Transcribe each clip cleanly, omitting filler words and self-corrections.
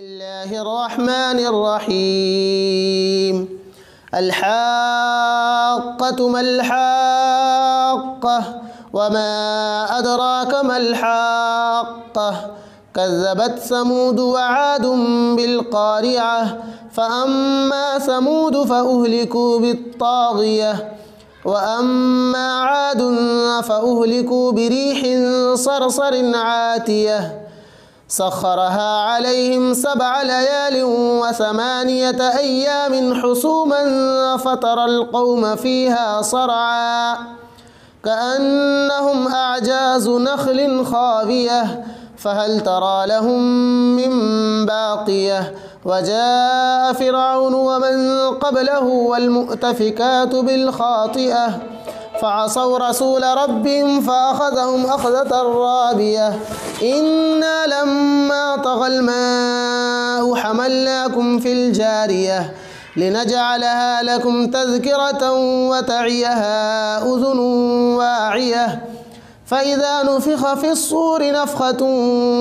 الله الرحمن الرحيم. الحاقة ما الحاقة وما أدراك ما الحاقة. كذبت ثمود وعاد بالقارعة فأما ثمود فأهلكوا بالطاغية وأما عاد فأهلكوا بريح صرصر عاتية سخرها عليهم 7 ليال و8 أيام حسوما فترى القوم فيها صرعا كأنهم أعجاز نخل خاوية فهل ترى لهم من باقية. وجاء فرعون ومن قبله والمؤتفكات بالخاطئة فعصوا رسول ربهم فأخذهم أخذة رابية. إنا لما طغى الماء حملناكم في الجارية لنجعلها لكم تذكرة وتعيها أذن واعية. فإذا نفخ في الصور نفخة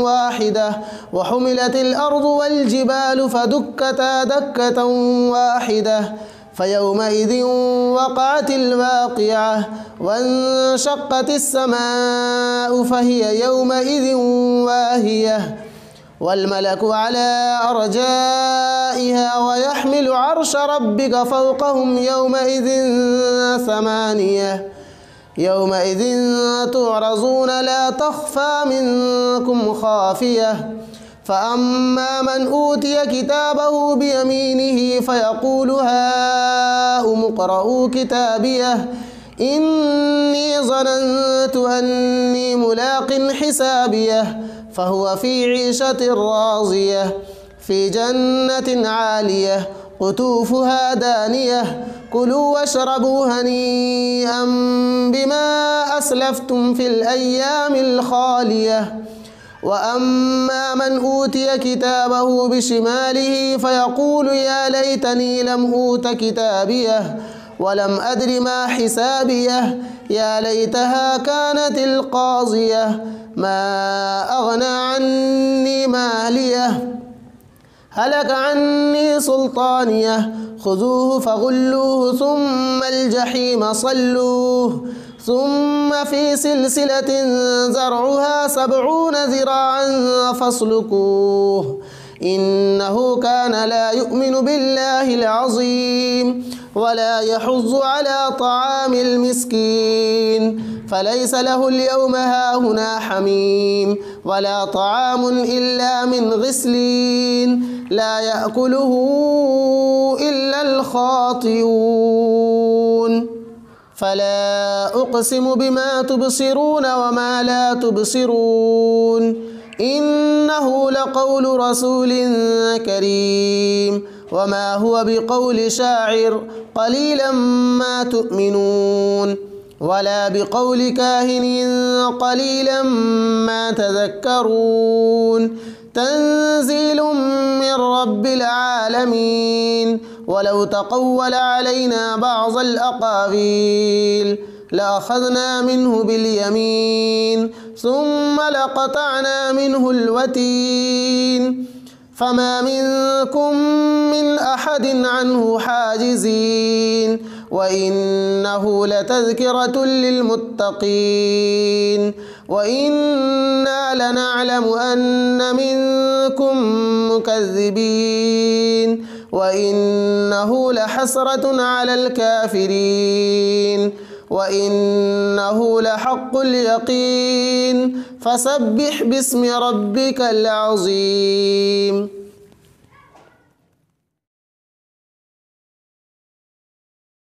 واحدة وحملت الأرض والجبال فدكتا دكة واحدة فيومئذ وقعت الواقعة وانشقت السماء فهي يومئذ واهية والملك على أرجائها ويحمل عرش ربك فوقهم يومئذ 8 يومئذ تعرضون لا تخفى منكم خافية. فأما من أوتي كتابه بيمينه فيقول هاؤم اقرءوا كتابيه إني ظننت أني ملاق حسابيه فهو في عيشة راضية في جنة عالية قطوفها دانية كلوا واشربوا هنيئا بما أسلفتم في الأيام الخالية. وأما من أوتي كتابه بشماله فيقول يا ليتني لم أوت كتابيه ولم أدر ما حسابيه يا ليتها كانت القاضية ما أغنى عني ماليه هلك عني سلطانيه خذوه فغلوه ثم الجحيم صلوه ثم في سلسلة زرعها 70 ذراعا فاسلكوه إنه كان لا يؤمن بالله العظيم ولا يحض على طعام المسكين فليس له اليوم هاهنا حميم ولا طعام إلا من غسلين لا يأكله إلا الخاطئون. فلا أقسم بما تبصرون وما لا تبصرون إنه لقول رسول كريم وما هو بقول شاعر قليلا ما تؤمنون ولا بقول كاهن قليلا ما تذكرون تنزيل من رب العالمين. ولو تقول علينا بعض الأقاويل لأخذنا منه باليمين ثم لقطعنا منه الوتين فما منكم من أحد عنه حاجزين وإنه لتذكرة للمتقين وإنا لنعلم أن منكم مكذبين وإنه لحسرة على الكافرين وإنه لحق اليقين فسبح باسم ربك العظيم.